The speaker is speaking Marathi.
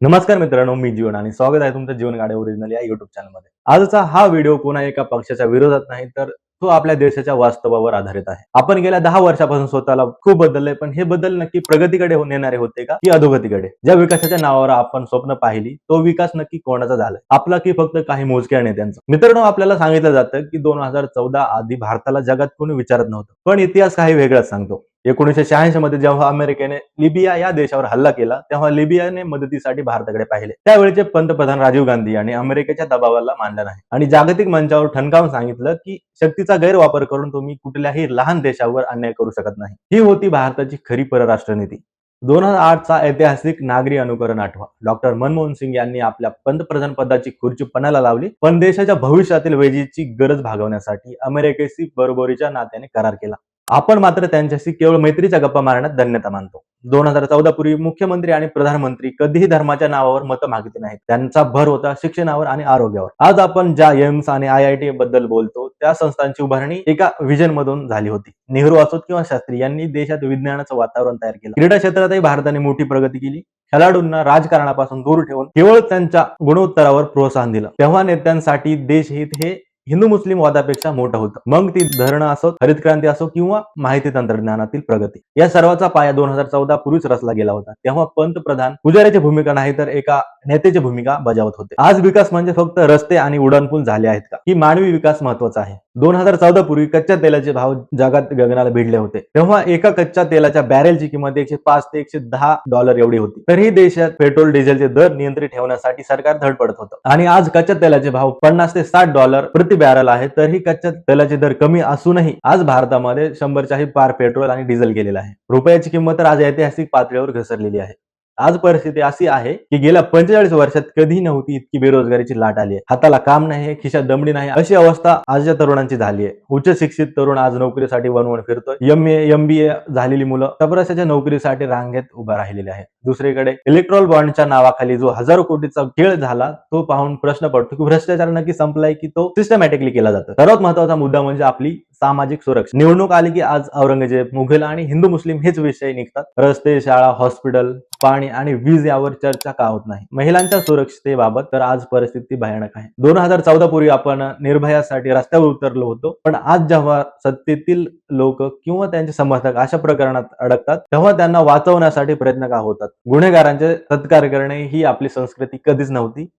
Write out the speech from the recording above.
नमस्कार मित्रांनो, मी जीवन आणि स्वागत आहे तुमचं जीवन गाडे ओरिजिनल या युट्यूब चॅनलमध्ये. आजचा हा व्हिडिओ कोणा एका पक्षाच्या विरोधात नाही, तर तो आपल्या देशाच्या वास्तवावर आधारित आहे. आपण गेल्या 10 वर्षापासून स्वतःला खूप बदललंय, पण हे बदल नक्की प्रगतीकडे नेणारे होते का, की अधोगतीकडे? ज्या विकासाच्या नावावर आपण स्वप्न पाहिली, तो विकास नक्की कोणाचा झालाय? आपला की फक्त काही मोजक्या नेत्यांचा? मित्रांनो, आपल्याला सांगितलं जातं की 2014 आधी भारताला जगात कोणी विचारत नव्हतं, पण इतिहास काही वेगळाच सांगतो. 1986 मध्ये जेव्हा अमेरिकेने लिबिया या देशावर हल्ला केला, तेव्हा लिबियाने मदतीसाठी भारताकडे पाहिले. त्यावेळेचे पंतप्रधान राजीव गांधी यांनी अमेरिकेच्या दबावाला मानलं नाही आणि जागतिक मंचावर ठणकावून सांगितलं की शक्तीचा गैरवापर करून तुम्ही कुठल्याही लहान देशावर अन्याय करू शकत नाही. ही होती भारताची खरी परराष्ट्र नीती. 2008 चा ऐतिहासिक नागरी अनुकरण आठवा. डॉक्टर मनमोहन सिंग यांनी आपल्या पंतप्रधान पदाची खुर्ची पणाला लावली, पण देशाच्या भविष्यातील वेजीची गरज भागवण्यासाठी अमेरिकेशी बरोबरीच्या नात्याने करार केला. आपण मात्र त्यांच्याशी केवळ मैत्रीच्या गप्पा मारण्यात धन्यता मानतो. 2014 पूर्वी मुख्यमंत्री आणि प्रधानमंत्री कधीही धर्माच्या नावावर मतं मागितली नाहीत. त्यांचा भर होता शिक्षणावर आणि आरोग्यावर. आज आपण ज्या एम्स आणि IIT बद्दल बोलतो, त्या संस्थांची उभारणी एका व्हिजन मधून झाली होती. नेहरू असोत किंवा शास्त्री यांनी देशात विज्ञानाचं वातावरण तयार केलं. क्रीडा क्षेत्रातही भारताने मोठी प्रगती केली. खेळाडूंना राजकारणापासून दूर ठेवून केवळ त्यांच्या गुणोत्तरावर प्रोत्साहन दिलं. तेव्हा नेत्यांसाठी देशहित हे हिंदू मुस्लिम वादापेक्षा मोठं होतं. मग ती धरणं असो, हरित क्रांती असो किंवा माहिती तंत्रज्ञानातील प्रगती, या सर्वाचा पाया 2014 पूर्वीच रचला गेला होता. तेव्हा पंतप्रधान पुजाऱ्याची भूमिका नाही तर एका नेत्याची भूमिका बजावत होते. आज विकास म्हणजे फक्त रस्ते आणि उड्डाणपूल झाले आहेत का, की मानवी विकास महत्वाचा आहे? 2014 पूर्वी कच्च्या तेलाचे भाव जगात गगनाला भिडले होते. तेव्हा एका कच्च्या तेलाच्या बॅरेलची किंमत $105 ते $110 एवढी होती. तरीही देशात पेट्रोल डिझेलचे दर नियंत्रित ठेवण्यासाठी सरकार धडपडत होतं. आणि आज कच्च्या तेलाचे भाव $50 ते $60 प्रति बॅरल आहे. तरीही कच्च्या तेलाचे दर कमी असूनही आज भारतामध्ये 100च्याही पार पेट्रोल आणि डिझेल गेलेला आहे. रुपयाची किंमत तर आज ऐतिहासिक पातळीवर घसरलेली आहे. आज परिस्थिती अशी आहे की गेल्या 45 वर्षात कधी नव्हती इतकी बेरोजगारीची लाट आली आहे. हाताला काम नाही, खिशात दमडी नाही, अशी अवस्था आजच्या तरुणांची झाली आहे. उच्च शिक्षित तरुण आज नोकरीसाठी वणवण फिरतोय. MA MBA झालेली मुलं चपराशाच्या नोकरीसाठी रांगेत उभा राहिलेले आहेत. दुसरीकडे इलेक्ट्रॉल बॉन्डच्या नावाखाली जो हजारो कोटीचा खेळ झाला, तो पाहून प्रश्न पडतो की भ्रष्टाचार नक्की संपलाय की तो सिस्टमॅटिकली केला जातो. सर्वात महत्वाचा मुद्दा म्हणजे आपली सामाजिक सुरक्षा. निवडणूक आली की आज औरंगजेब, मुघल आणि हिंदू मुस्लिम हेच विषय निघतात. रस्ते, शाळा, हॉस्पिटल, पाणी आणि वीज यावर चर्चा का होत नाही? महिलांच्या सुरक्षतेबाबत तर आज परिस्थिती भयानक आहे. 2014 पूर्वी आपण निर्भयासाठी रस्त्यावर उतरलो होतो, पण आज जेव्हा सत्तेतील लोक किंवा त्यांचे समर्थक अशा प्रकरणात अडकतात, तेव्हा त्यांना वाचवण्यासाठी प्रयत्न का होतात? गुन्हेगारांचे सत्कार करणे ही आपली संस्कृती कधीच नव्हती.